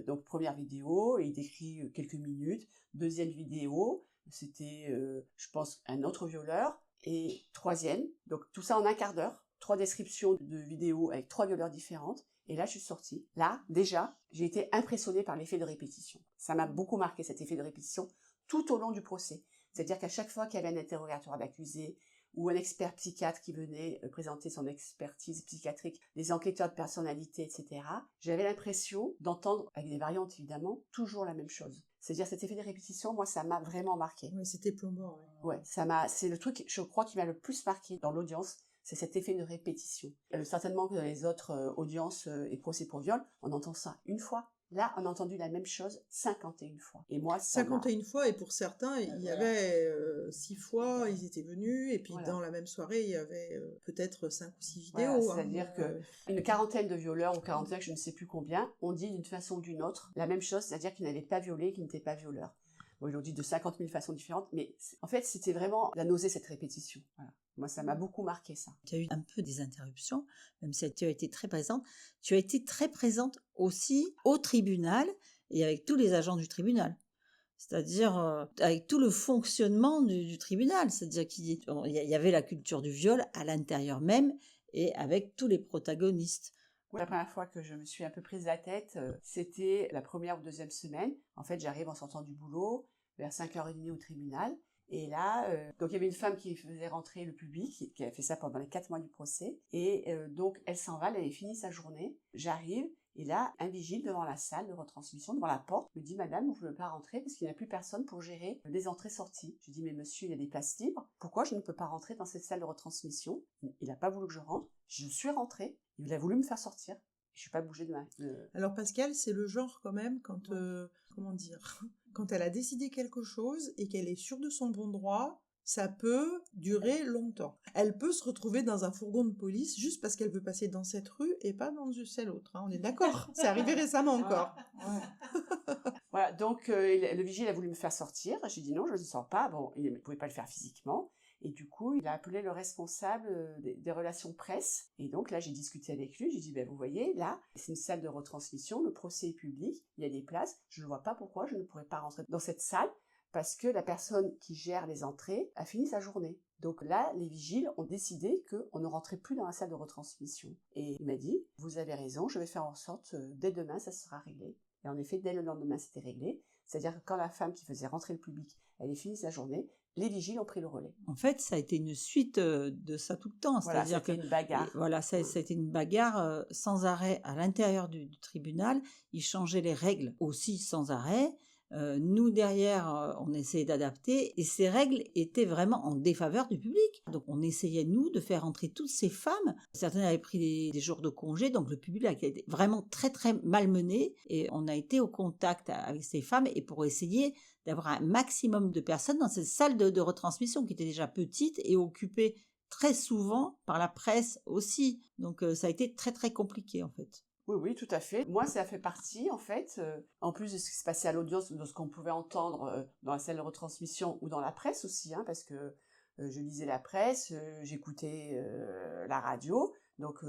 Donc, première vidéo, et il décrit quelques minutes. Deuxième vidéo, c'était, je pense, un autre violeur. Et troisième, donc tout ça en un quart d'heure. 3 descriptions de vidéos avec 3 violeurs différentes. Et là, je suis sortie. Là, déjà, j'ai été impressionnée par l'effet de répétition. Ça m'a beaucoup marqué, cet effet de répétition, tout au long du procès. C'est-à-dire qu'à chaque fois qu'il y avait un interrogatoire d'accusé, ou un expert psychiatre qui venait présenter son expertise psychiatrique, des enquêteurs de personnalité, etc., j'avais l'impression d'entendre, avec des variantes évidemment, toujours la même chose. C'est-à-dire cet effet de répétition, moi, ça m'a vraiment marqué. Oui, c'était plombant. Ouais, c'est le truc, je crois, qui m'a le plus marqué dans l'audience, c'est cet effet de répétition. Certainement que dans les autres audiences et procès pour viol, on entend ça une fois. Là, on a entendu la même chose 51 fois. Et moi, 51 fois, et pour certains, il y avait 6 fois, ils étaient venus, et puis dans la même soirée, il y avait peut-être 5 ou 6 vidéos. Voilà, c'est-à-dire qu'une quarantaine de violeurs, ou 45, je ne sais plus combien, ont dit d'une façon ou d'une autre la même chose, c'est-à-dire qu'ils n'avaient pas violé, qu'ils n'étaient pas violeurs. Bon, ils l'ont dit de 50 000 façons différentes, mais en fait, c'était vraiment la nausée, cette répétition. Voilà. Moi, ça m'a beaucoup marqué, ça. Tu as eu un peu des interruptions, même si tu as été très présente. Tu as été très présente aussi au tribunal et avec tous les agents du tribunal. C'est-à-dire avec tout le fonctionnement du tribunal. C'est-à-dire qu'il y avait la culture du viol à l'intérieur même et avec tous les protagonistes. La première fois que je me suis un peu prise la tête, c'était la première ou deuxième semaine. En fait, j'arrive en sortant du boulot, vers 5h30 au tribunal. Et là, donc il y avait une femme qui faisait rentrer le public, qui a fait ça pendant les 4 mois du procès. Et donc, elle s'en va, elle avait fini sa journée. J'arrive, et là, un vigile devant la salle de retransmission, devant la porte, me dit « Madame, vous ne pouvez pas rentrer parce qu'il n'y a plus personne pour gérer les entrées-sorties. » Je dis « Mais monsieur, il y a des places libres. Pourquoi je ne peux pas rentrer dans cette salle de retransmission ?» Il n'a pas voulu que je rentre. Je suis rentrée. Il a voulu me faire sortir. Je ne suis pas bougée de ma... Alors Pascal, c'est le genre quand même, quand, comment dire, quand elle a décidé quelque chose et qu'elle est sûre de son bon droit, ça peut durer longtemps. Elle peut se retrouver dans un fourgon de police juste parce qu'elle veut passer dans cette rue et pas dans celle autre. On est d'accord. C'est arrivé récemment encore. Voilà, donc le vigile a voulu me faire sortir. J'ai dit non, je ne sors pas. Bon, il ne pouvait pas le faire physiquement. Et du coup, il a appelé le responsable des relations presse. Et donc là, j'ai discuté avec lui. J'ai dit, vous voyez, là, c'est une salle de retransmission. Le procès est public. Il y a des places. Je ne vois pas pourquoi je ne pourrais pas rentrer dans cette salle. Parce que la personne qui gère les entrées a fini sa journée. Donc là, les vigiles ont décidé qu'on ne rentrait plus dans la salle de retransmission. Et il m'a dit, vous avez raison, je vais faire en sorte, dès demain, ça sera réglé. Et en effet, dès le lendemain, c'était réglé. C'est-à-dire que quand la femme qui faisait rentrer le public, elle a fini sa journée, les vigiles ont pris le relais. En fait, ça a été une suite de ça tout le temps. Voilà, c'était une bagarre. Voilà, ça a été une bagarre sans arrêt à l'intérieur du tribunal. Ils changeaient les règles aussi sans arrêt. Nous, derrière, on essayait d'adapter et ces règles étaient vraiment en défaveur du public. Donc, on essayait, nous, de faire entrer toutes ces femmes. Certaines avaient pris des jours de congé, donc le public a été vraiment très, très malmené. Et on a été au contact avec ces femmes et pour essayer d'avoir un maximum de personnes dans cette salle de retransmission qui était déjà petite et occupée très souvent par la presse aussi. Donc, ça a été très, très compliqué, en fait. Oui, tout à fait. Moi, ça fait partie, en fait, en plus de ce qui se passait à l'audience, de ce qu'on pouvait entendre dans la salle de retransmission ou dans la presse aussi, hein, parce que je lisais la presse, j'écoutais la radio, donc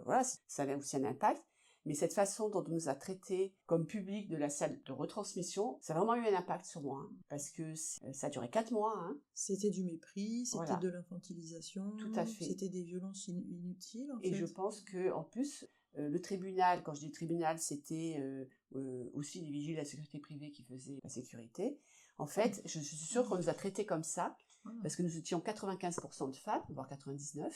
voilà, ça avait aussi un impact. Mais cette façon dont on nous a traités comme public de la salle de retransmission, ça a vraiment eu un impact sur moi, hein, parce que ça a duré 4 mois. Hein. C'était du mépris, c'était de l'infantilisation, tout à fait. C'était des violences inutiles. Et je pense que en plus, le tribunal, quand je dis tribunal, c'était aussi les vigiles de la sécurité privée qui faisaient la sécurité. En fait, je suis sûre qu'on nous a traités comme ça, parce que nous étions 95% de femmes, voire 99%,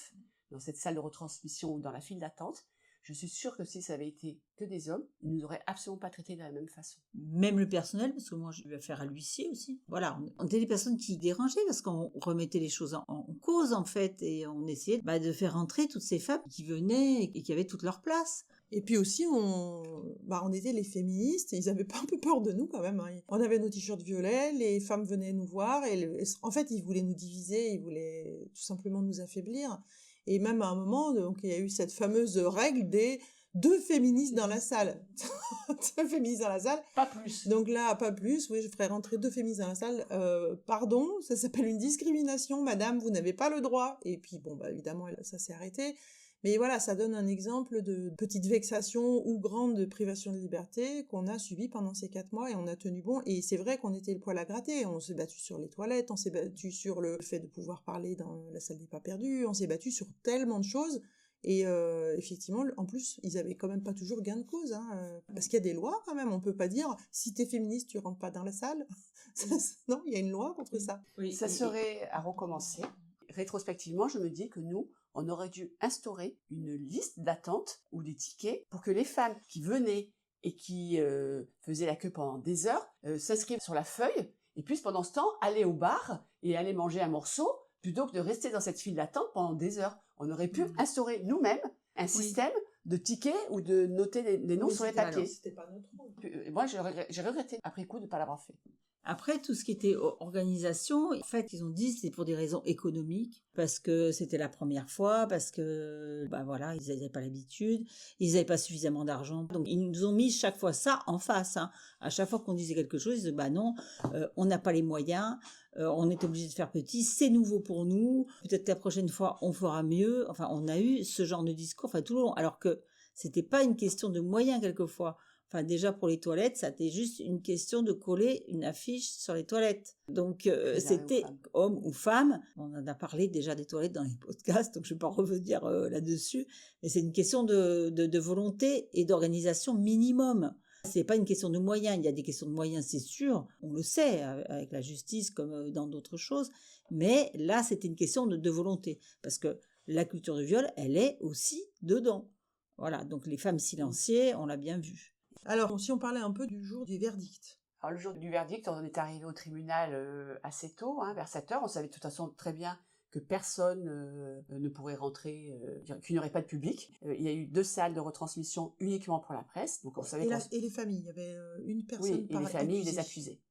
dans cette salle de retransmission ou dans la file d'attente. Je suis sûre que si ça avait été que des hommes, ils nous auraient absolument pas traités de la même façon. Même le personnel, parce que moi j'ai eu affaire à l'huissier aussi. Voilà, on était des personnes qui dérangeaient parce qu'on remettait les choses en cause en fait, et on essayait de faire entrer toutes ces femmes qui venaient et qui avaient toute leur place. Et puis aussi, on était les féministes, et ils avaient pas un peu peur de nous quand même. Hein. On avait nos t-shirts violets, les femmes venaient nous voir, et en fait, ils voulaient nous diviser, ils voulaient tout simplement nous affaiblir. Et même à un moment, donc, il y a eu cette fameuse règle des 2 féministes dans la salle. 2 féministes dans la salle. Pas plus. Donc là, pas plus. Oui, je ferai rentrer 2 féministes dans la salle. Pardon, ça s'appelle une discrimination, madame, vous n'avez pas le droit. Et puis, évidemment, ça s'est arrêté. Mais voilà, ça donne un exemple de petite vexation ou grande privation de liberté qu'on a subi pendant ces 4 mois et on a tenu bon. Et c'est vrai qu'on était le poil à gratter. On s'est battu sur les toilettes, on s'est battu sur le fait de pouvoir parler dans la salle des pas perdus, on s'est battu sur tellement de choses. Et effectivement, en plus, ils avaient quand même pas toujours gain de cause, hein, parce qu'il y a des lois quand même. On peut pas dire si t'es féministe, tu rentres pas dans la salle. Non, il y a une loi contre ça. Oui, ça serait à recommencer. Rétrospectivement, je me dis que nous, on aurait dû instaurer une liste d'attente ou des tickets pour que les femmes qui venaient et qui faisaient la queue pendant des heures s'inscrivent sur la feuille et puissent pendant ce temps aller au bar et aller manger un morceau plutôt que de rester dans cette file d'attente pendant des heures. On aurait pu instaurer nous-mêmes un système de tickets ou de noter des noms sur les papiers. C'était pas notre rôle. Moi, j'ai regretté après coup de ne pas l'avoir fait. Après, tout ce qui était organisation, en fait, ils ont dit que c'était pour des raisons économiques, parce que c'était la première fois, parce que, voilà, ils n'avaient pas l'habitude, ils n'avaient pas suffisamment d'argent. Donc, ils nous ont mis chaque fois ça en face, hein. À chaque fois qu'on disait quelque chose, ils disaient, non, on n'a pas les moyens, on est obligé de faire petit, c'est nouveau pour nous, peut-être la prochaine fois, on fera mieux. Enfin, on a eu ce genre de discours, tout le long, alors que c'était pas une question de moyens, quelquefois. Enfin, déjà pour les toilettes, ça était juste une question de coller une affiche sur les toilettes. Donc, c'était homme ou femme. On en a parlé déjà des toilettes dans les podcasts, donc je ne vais pas revenir là-dessus. Mais c'est une question de volonté et d'organisation minimum. C'est pas une question de moyens. Il y a des questions de moyens, c'est sûr. On le sait avec la justice comme dans d'autres choses. Mais là, c'était une question de volonté. Parce que la culture du viol, elle est aussi dedans. Voilà. Donc, les femmes silenciées, on l'a bien vu. Alors, si on parlait un peu du jour du verdict. Alors, le jour du verdict, on est arrivé au tribunal assez tôt, vers 7 heures. On savait de toute façon très bien que personne ne pourrait rentrer, qu'il n'y aurait pas de public. Il y a eu 2 salles de retransmission uniquement pour la presse. Donc on savait et les familles, il y avait une personne par accusé. Oui, et les familles des accusés.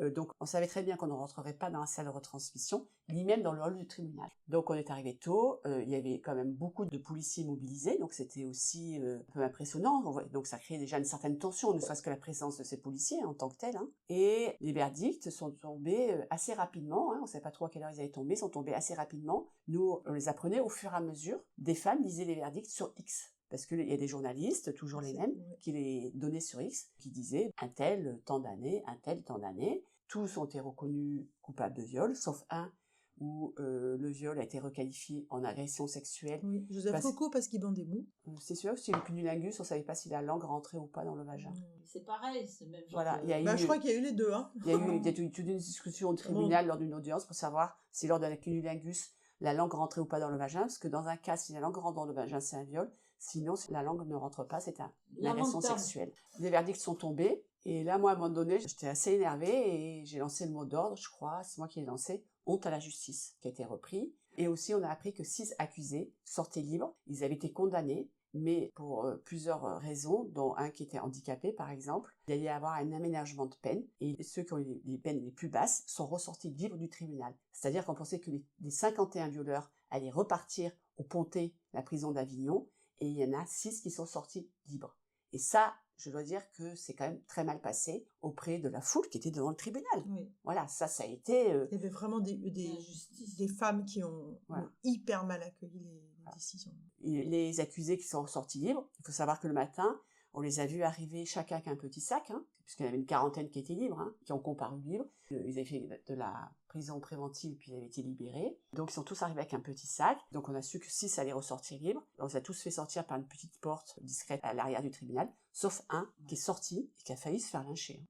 Donc on savait très bien qu'on ne rentrerait pas dans la salle de retransmission, ni même dans le hall du tribunal. Donc on est arrivé tôt, il y avait quand même beaucoup de policiers mobilisés, donc c'était aussi un peu impressionnant. Donc ça créait déjà une certaine tension, ne serait-ce que la présence de ces policiers en tant que tels. Et les verdicts sont tombés assez rapidement, on ne savait pas trop à quelle heure ils allaient tomber, ils sont tombés assez rapidement. Nous, on les apprenait au fur et à mesure. Des femmes lisaient les verdicts sur X. Parce qu'il y a des journalistes, toujours les mêmes, qui les donnaient sur X, qui disaient un tel tant d'années, un tel tant d'années. Tous ont été reconnus coupables de viol, sauf un où le viol a été requalifié en agression sexuelle. Oui, Joseph Foucault parce qu'il bandait mou. C'est sûr, c'est le cunnilingus, on ne savait pas si la langue rentrait ou pas dans le vagin. C'est pareil, c'est même genre. Voilà, je crois qu'il y a eu les deux. Il y a eu toute une discussion au tribunal lors d'une audience pour savoir si lors de la cunnilingus, la langue rentrait ou pas dans le vagin, parce que dans un cas, si la langue rentre dans le vagin, c'est un viol. Sinon, si la langue ne rentre pas, c'est une agression sexuelle. Les verdicts sont tombés. Et là, moi, à un moment donné, j'étais assez énervée et j'ai lancé le mot d'ordre, je crois. C'est moi qui l'ai lancé. Honte à la justice, qui a été repris. Et aussi, on a appris que 6 accusés sortaient libres. Ils avaient été condamnés, mais pour plusieurs raisons, dont un qui était handicapé, par exemple. Il allait y avoir un aménagement de peine. Et ceux qui ont les peines les plus basses sont ressortis libres du tribunal. C'est-à-dire qu'on pensait que les 51 violeurs allaient repartir au Pontet, la prison d'Avignon. Et il y en a 6 qui sont sortis libres. Et ça, je dois dire que c'est quand même très mal passé auprès de la foule qui était devant le tribunal. Oui. Voilà, ça a été... Il y avait vraiment des femmes qui ont hyper mal accueilli les décisions. Et les accusés qui sont sortis libres, il faut savoir que le matin, on les a vus arriver chacun avec un petit sac, puisqu'il y avait une quarantaine qui étaient libres, qui ont comparu libres. Ils avaient fait de la prison préventive, puis ils avaient été libérés. Donc ils sont tous arrivés avec un petit sac. Donc on a su que 6 allaient ressortir libres. On les a tous fait sortir par une petite porte discrète à l'arrière du tribunal, sauf un qui est sorti et qui a failli se faire lyncher.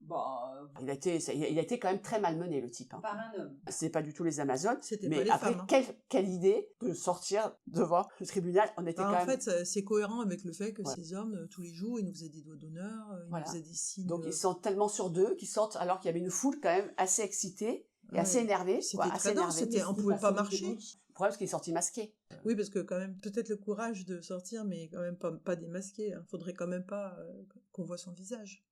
Il a été quand même très malmené, le type. Par un homme. C'est pas du tout les Amazones. C'était mais pas les après, femmes. Quelle idée de sortir devant le tribunal. On était quand même... En fait, c'est cohérent avec le fait que ces hommes, tous les jours, ils nous faisaient des doigts d'honneur, ils nous faisaient des signes. Donc ils sont tellement sûrs d'eux qu'ils sortent alors qu'il y avait une foule quand même assez excitée et assez énervée. C'était très dense, on pouvait pas marcher. Le problème, c'est qu'il est sorti masqué. Oui, parce que quand même, peut-être le courage de sortir, mais quand même pas démasqué. Faudrait quand même pas qu'on voit son visage.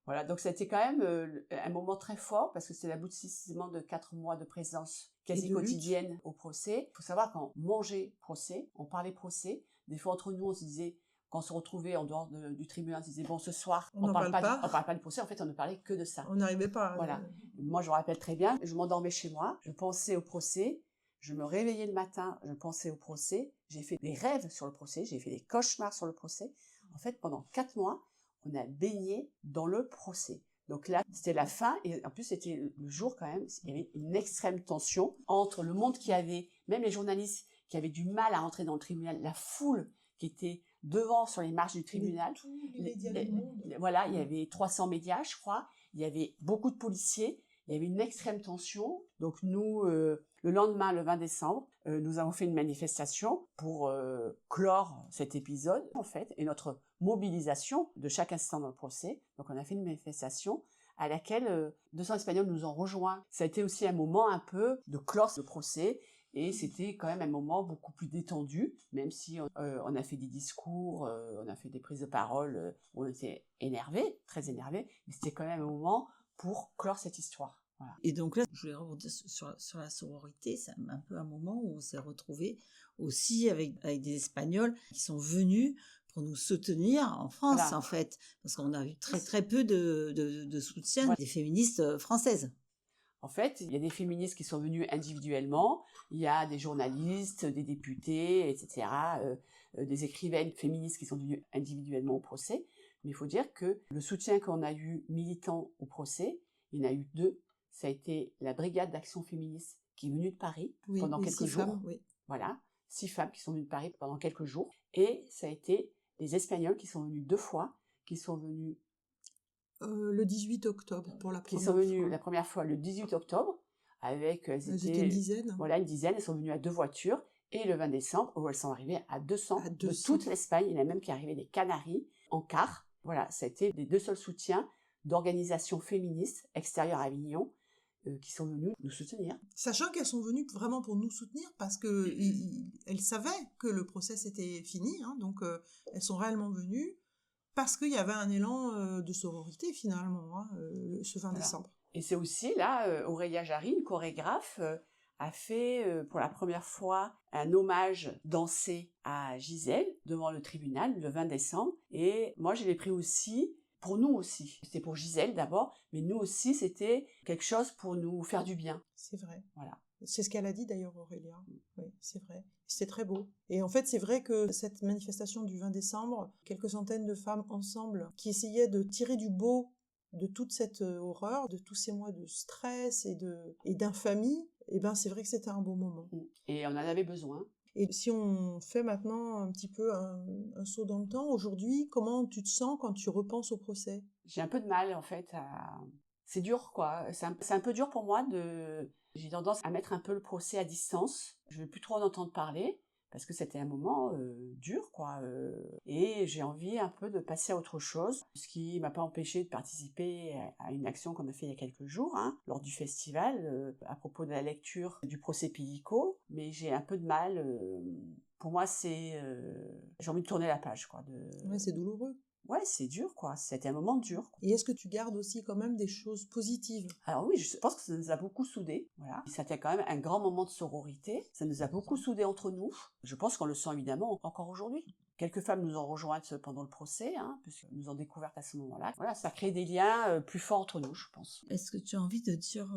Voilà, donc ça a été quand même un moment très fort, parce que c'est l'aboutissement de 4 mois de présence quasi quotidienne au procès. Il faut savoir qu'en mangeait procès, on parlait procès. Des fois, entre nous, on se disait, quand on se retrouvait en dehors du tribunal, on se disait, bon, ce soir, on parle pas du procès. En fait, on ne parlait que de ça. On n'arrivait pas. Voilà. Moi, je me rappelle très bien, je m'endormais chez moi, je pensais au procès, je me réveillais le matin, je pensais au procès, j'ai fait des rêves sur le procès, j'ai fait des cauchemars sur le procès. En fait, pendant 4 mois, on a baigné dans le procès. Donc là, c'était la fin, et en plus, c'était le jour quand même, il y avait une extrême tension entre le monde qui avait, même les journalistes qui avaient du mal à entrer dans le tribunal, la foule qui était devant sur les marches du tribunal. Les médias du monde. Voilà, il y avait 300 médias, je crois, il y avait beaucoup de policiers, il y avait une extrême tension. Donc nous, le lendemain, le 20 décembre, nous avons fait une manifestation pour clore cet épisode, en fait, et notre mobilisation de chaque instant dans le procès. Donc on a fait une manifestation à laquelle 200 Espagnols nous ont rejoints. Ça a été aussi un moment un peu de clore le procès, et c'était quand même un moment beaucoup plus détendu, même si on a fait des discours, on a fait des prises de parole, où on était énervés, très énervés, mais c'était quand même un moment pour clore cette histoire. Voilà. Et donc là, je voulais rebondir sur la sororité. C'est un peu un moment où on s'est retrouvés aussi avec des Espagnols qui sont venus pour nous soutenir en France, en fait, parce qu'on a eu très peu de soutien des féministes françaises. En fait, il y a des féministes qui sont venues individuellement, il y a des journalistes, des députés, etc., des écrivaines féministes qui sont venues individuellement au procès. Mais il faut dire que le soutien qu'on a eu militant au procès, il y en a eu 2. Ça a été la Brigade d'Action Féministe qui est venue de Paris pendant quelques jours. Femmes, oui. Voilà, 6 femmes qui sont venues de Paris pendant quelques jours. Et ça a été les Espagnols qui sont venus 2 fois, qui sont venus... le 18 octobre pour la première fois. Qui sont venus la première fois le 18 octobre, avec... Elles étaient une dizaine. Voilà, une dizaine. Elles sont venues à 2 voitures. Et le 20 décembre, où elles sont arrivées à 200 de toute l'Espagne. Il y en a même qui arrivaient des Canaries en car. Voilà, ça a été les 2 seuls soutiens d'organisations féministes extérieures à Avignon qui sont venues nous soutenir. Sachant qu'elles sont venues vraiment pour nous soutenir parce que elles savaient que le procès était fini, donc elles sont réellement venues parce qu'il y avait un élan de sororité finalement ce 20 décembre. Et c'est aussi là, Aurélia Jarry, une chorégraphe, a fait pour la première fois un hommage dansé à Gisèle devant le tribunal le 20 décembre. Et moi, je l'ai pris aussi pour nous aussi. C'était pour Gisèle d'abord, mais nous aussi, c'était quelque chose pour nous faire du bien. C'est vrai. Voilà. C'est ce qu'elle a dit d'ailleurs, Aurélia. Oui, c'est vrai. C'était très beau. Et en fait, c'est vrai que cette manifestation du 20 décembre, quelques centaines de femmes ensemble qui essayaient de tirer du beau de toute cette horreur, de tous ces mois de stress et d'infamie, et ben c'est vrai que c'était un beau moment. Et on en avait besoin. Et si on fait maintenant un petit peu un saut dans le temps, aujourd'hui, comment tu te sens quand tu repenses au procès? J'ai un peu de mal en fait C'est dur quoi, c'est un peu dur pour moi J'ai tendance à mettre un peu le procès à distance, je veux plus trop en entendre parler, parce que c'était un moment dur quoi, et j'ai envie un peu de passer à autre chose, ce qui m'a pas empêché de participer à une action qu'on a fait il y a quelques jours, lors du festival, à propos de la lecture du procès Pellico, mais j'ai un peu de mal, pour moi j'ai envie de tourner la page quoi. Ouais, c'est douloureux. Ouais, c'est dur, quoi. C'était un moment dur. Et est-ce que tu gardes aussi quand même des choses positives? Alors oui, je pense que ça nous a beaucoup soudés. Voilà. C'était quand même un grand moment de sororité. Ça nous a beaucoup soudés entre nous. Je pense qu'on le sent évidemment encore aujourd'hui. Quelques femmes nous ont rejointes pendant le procès, puisqu'elles nous ont découvertes à ce moment-là. Voilà, ça crée des liens plus forts entre nous, je pense. Est-ce que tu as envie de dire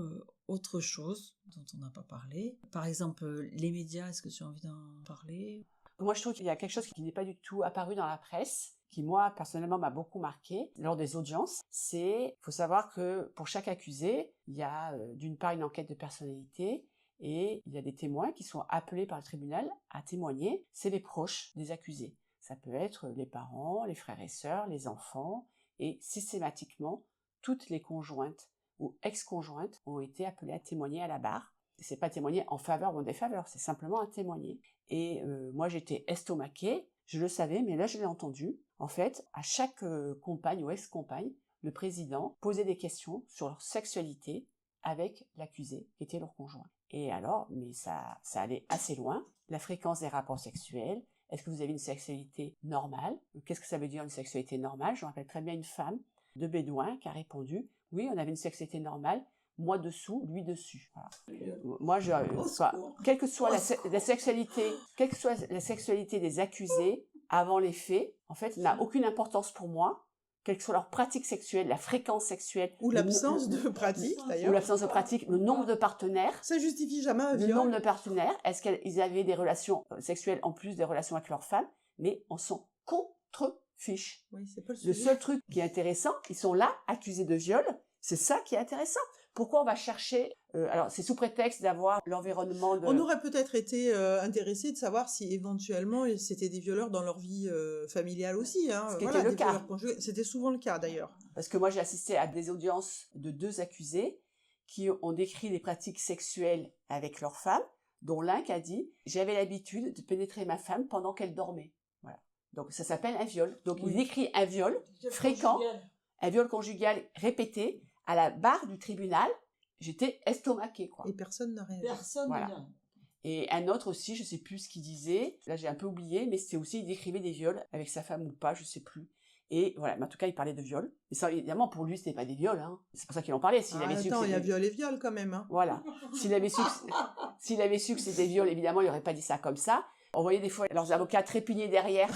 autre chose dont on n'a pas parlé? Par exemple, les médias, est-ce que tu as envie d'en parler? Moi, je trouve qu'il y a quelque chose qui n'est pas du tout apparu dans la presse, qui moi personnellement m'a beaucoup marqué lors des audiences. Faut savoir que pour chaque accusé, il y a d'une part une enquête de personnalité et il y a des témoins qui sont appelés par le tribunal à témoigner. C'est les proches des accusés. Ça peut être les parents, les frères et sœurs, les enfants, et systématiquement toutes les conjointes ou ex-conjointes ont été appelées à témoigner à la barre. C'est pas témoigner en faveur ou en défaveur, c'est simplement à témoigner. Et moi j'étais estomaquée, je le savais, mais là je l'ai entendu. En fait, à chaque compagne ou ex-compagne, le président posait des questions sur leur sexualité avec l'accusé, qui était leur conjoint. Et alors, mais ça allait assez loin. La fréquence des rapports sexuels, est-ce que vous avez une sexualité normale? Qu'est-ce que ça veut dire une sexualité normale? Je me rappelle très bien une femme de Bédouin qui a répondu, oui, on avait une sexualité normale, moi dessous, lui dessus. Voilà. Moi, quelle que soit la sexualité, quelle que soit la sexualité des accusés avant les faits, en fait, n'a aucune importance pour moi, quelle que soit leur pratique sexuelle, la fréquence sexuelle. Ou l'absence de pratique, d'ailleurs. Ou l'absence de pratique, le nombre de partenaires. Ça justifie jamais un viol. Le nombre de partenaires. Est-ce qu'ils avaient des relations sexuelles en plus des relations avec leurs femmes? Mais on s'en contrefiche. Oui, c'est pas le seul truc qui est intéressant, ils sont là, accusés de viol. C'est ça qui est intéressant. Pourquoi on va chercher alors, c'est sous prétexte d'avoir l'environnement de... On aurait peut-être été intéressé de savoir si éventuellement c'était des violeurs dans leur vie familiale aussi. Ce qui était le cas. C'était souvent le cas d'ailleurs. Parce que moi j'ai assisté à des audiences de 2 accusés qui ont décrit des pratiques sexuelles avec leur femme, dont l'un qui a dit « J'avais l'habitude de pénétrer ma femme pendant qu'elle dormait. » Voilà. Donc ça s'appelle un viol. Donc il décrit un viol fréquent, un viol conjugal répété à la barre du tribunal. J'étais estomaquée, quoi. Et personne n'a rien. Personne n'a rien. Et un autre aussi, je sais plus ce qu'il disait. Là, j'ai un peu oublié, mais c'était aussi, il décrivait des viols avec sa femme ou pas, je sais plus. Et voilà, mais en tout cas, il parlait de viols. Et ça, évidemment, pour lui, c'était pas des viols, C'est pour ça qu'il en parlait. S'il avait su attends, il y a viol et viol quand même, Voilà. S'il avait su que c'était des viols, évidemment, il aurait pas dit ça comme ça. On voyait des fois leurs avocats trépigner derrière.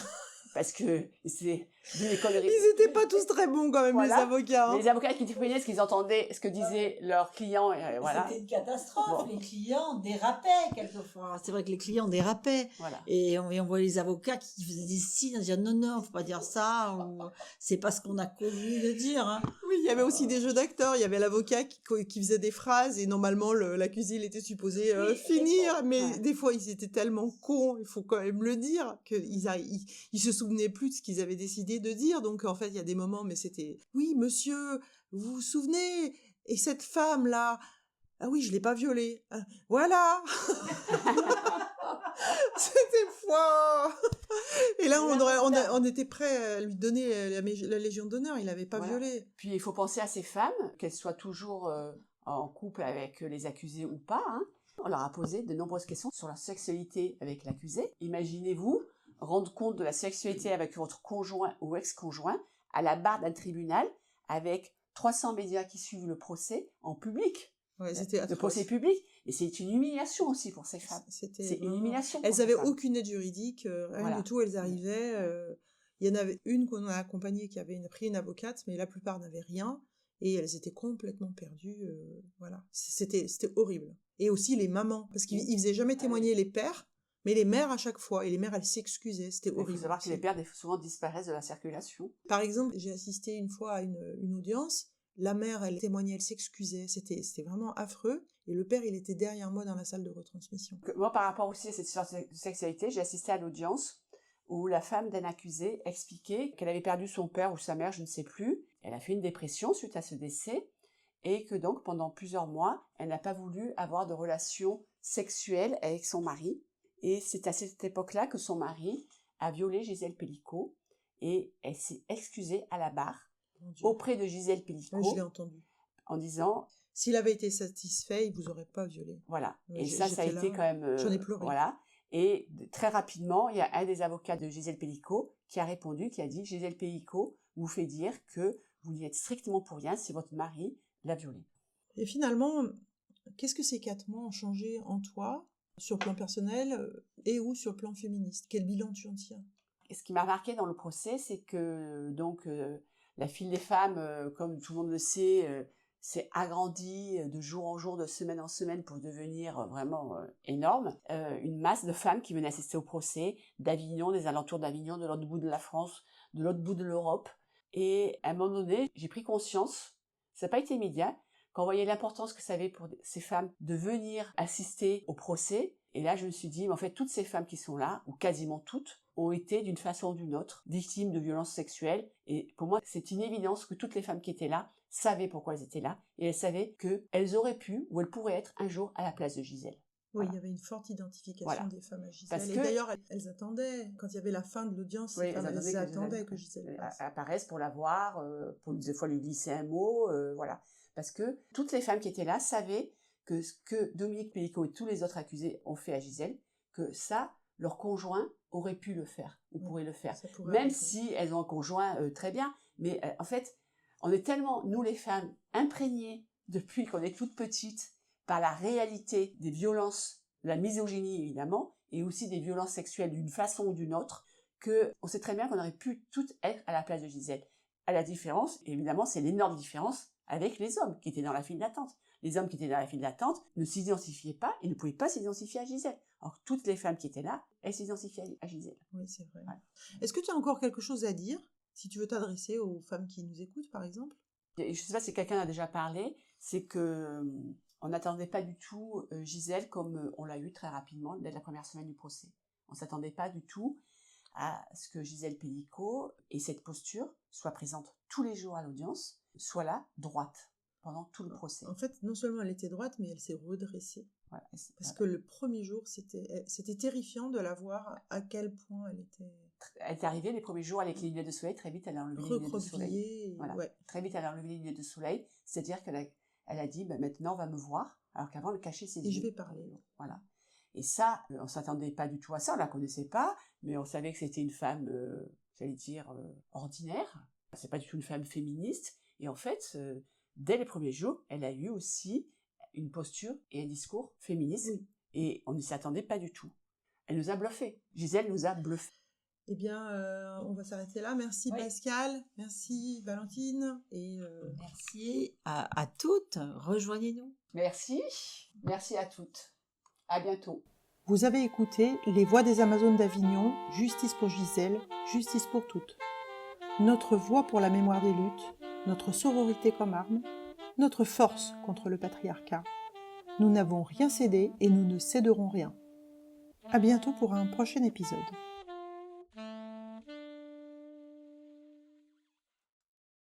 Parce que c'est d'une connerie. Ils étaient pas tous très bons quand même, les avocats. Les avocats qui trépignaient parce qu'ils entendaient ce que disaient leurs clients. Voilà. C'était une catastrophe. Les clients dérapaient quelquefois. C'est vrai que les clients dérapaient. Voilà. Et on voit les avocats qui faisaient des signes, à dire non, faut pas dire ça, ou c'est pas ce qu'on a convenu de dire. Oui, il y avait aussi des jeux d'acteurs. Il y avait l'avocat qui faisait des phrases et normalement l'accusé il était supposé finir, mais des fois ils étaient tellement cons, il faut quand même le dire, qu'ils se souvenaient plus de ce qu'ils avaient décidé de dire. Donc en fait il y a des moments, mais c'était oui monsieur, vous vous souvenez, et cette femme là, ah oui je l'ai pas violée, voilà. C'était fort. Et là on était prêt à lui donner la Légion d'honneur, il avait pas violé. Puis il faut penser à ces femmes, qu'elles soient toujours en couple avec les accusés ou pas, On leur a posé de nombreuses questions sur leur sexualité avec l'accusé. Imaginez-vous rendre compte de la sexualité avec votre conjoint ou ex-conjoint à la barre d'un tribunal avec 300 médias qui suivent le procès en public. Ouais, c'était le procès public. Et c'est une humiliation aussi pour ces femmes. C'est une humiliation. Elles n'avaient aucune aide juridique, rien du tout. Elles arrivaient. Il y en avait une qu'on a accompagnée qui avait pris une avocate, mais la plupart n'avaient rien. Et elles étaient complètement perdues. Voilà. C'était horrible. Et aussi les mamans. Parce qu'ils ne faisaient jamais témoigner les pères, mais les mères à chaque fois. Et les mères, elles s'excusaient. C'était horrible. Il faut savoir que les pères souvent disparaissent de la circulation. Par exemple, j'ai assisté une fois à une audience. La mère, elle témoignait, elle s'excusait. C'était vraiment affreux. Et le père, il était derrière moi dans la salle de retransmission. Moi, par rapport aussi à cette histoire de sexualité, j'ai assisté à l'audience où la femme d'un accusé expliquait qu'elle avait perdu son père ou sa mère, je ne sais plus. Elle a fait une dépression suite à ce décès et que donc pendant plusieurs mois, elle n'a pas voulu avoir de relations sexuelles avec son mari. Et c'est à cette époque-là que son mari a violé Gisèle Pelicot et elle s'est excusée à la barre auprès de Gisèle Pelicot. Je l'ai entendu. En disant... S'il avait été satisfait, il vous aurait pas violé. Voilà. Et ça a été quand même... J'en ai pleuré. Voilà. Et très rapidement, il y a un des avocats de Gisèle Pelicot qui a répondu, qui a dit « Gisèle Pelicot vous fait dire que vous n'y êtes strictement pour rien si votre mari l'a violée. » Et finalement, qu'est-ce que ces 4 mois ont changé en toi, sur le plan personnel et ou sur le plan féministe? Quel bilan tu en tires? Et ce qui m'a marqué dans le procès, c'est que donc la file des femmes, comme tout le monde le sait, s'est agrandie de jour en jour, de semaine en semaine pour devenir vraiment énorme. Une masse de femmes qui venaient assister au procès d'Avignon, des alentours d'Avignon, de l'autre bout de la France, de l'autre bout de l'Europe. Et à un moment donné, j'ai pris conscience, ça n'a pas été immédiat, quand on voyait l'importance que ça avait pour ces femmes de venir assister au procès. Et là, je me suis dit, mais en fait, toutes ces femmes qui sont là, ou quasiment toutes, ont été d'une façon ou d'une autre victimes de violences sexuelles. Et pour moi, c'est une évidence que toutes les femmes qui étaient là savaient pourquoi elles étaient là. Et elles savaient qu'elles auraient pu, ou elles pourraient être un jour à la place de Gisèle. Oui, Voilà. il y avait une forte identification Voilà. des femmes à Gisèle. Parce Et que... d'ailleurs, elles attendaient, quand il y avait la fin de l'audience, Oui, elles attendaient que Gisèle passe. apparaisse pour la voir, pour des fois lui glisser un mot, voilà. Parce que toutes les femmes qui étaient là savaient que ce que Dominique Pelicot et tous les autres accusés ont fait à Gisèle, que ça, leur conjoint aurait pu le faire, ou pourrait le faire. Même si elles ont un conjoint très bien, mais en fait, on est tellement, nous les femmes, imprégnées depuis qu'on est toutes petites par la réalité des violences, de la misogynie évidemment, et aussi des violences sexuelles d'une façon ou d'une autre, qu'on sait très bien qu'on aurait pu toutes être à la place de Gisèle. À la différence, évidemment, c'est l'énorme différence avec les hommes qui étaient dans la file d'attente. Les hommes qui étaient dans la file d'attente ne s'identifiaient pas et ne pouvaient pas s'identifier à Gisèle. Alors toutes les femmes qui étaient là, elles s'identifiaient à Gisèle. Oui, c'est vrai. Voilà. Est-ce que tu as encore quelque chose à dire, si tu veux t'adresser aux femmes qui nous écoutent, par exemple? Je ne sais pas si quelqu'un a déjà parlé, c'est que on n'attendait pas du tout Gisèle comme on l'a eu très rapidement dès la première semaine du procès. On ne s'attendait pas du tout à ce que Gisèle Pelicot et cette posture soit présente tous les jours à l'audience, soit là, droite, pendant tout le procès. En fait, non seulement elle était droite, mais elle s'est redressée. Voilà, parce que le premier jour, c'était terrifiant de la voir à quel point elle était... Elle est arrivée les premiers jours avec les lunettes de soleil, très vite elle a enlevé les lunettes de soleil. Voilà. Ouais. Très vite elle a enlevé les lunettes de soleil, c'est-à-dire qu'elle a dit bah, maintenant on va me voir, alors qu'avant elle cachait ses yeux. Et je vais parler. Voilà. Et ça, on s'attendait pas du tout à ça, on la connaissait pas, mais on savait que c'était une femme, j'allais dire, ordinaire. C'est pas du tout une femme féministe. Et en fait, dès les premiers jours, elle a eu aussi une posture et un discours féministe. Oui. Et on ne s'y attendait pas du tout. Elle nous a bluffés. Gisèle nous a bluffés. Eh bien, on va s'arrêter là. Merci Pascal, merci Valentine. Et merci à toutes. Rejoignez-nous. Merci. Merci à toutes. À bientôt. Vous avez écouté Les Voix des Amazones d'Avignon, Justice pour Gisèle, Justice pour toutes. Notre voix pour la mémoire des luttes, notre sororité comme arme, notre force contre le patriarcat. Nous n'avons rien cédé et nous ne céderons rien. À bientôt pour un prochain épisode.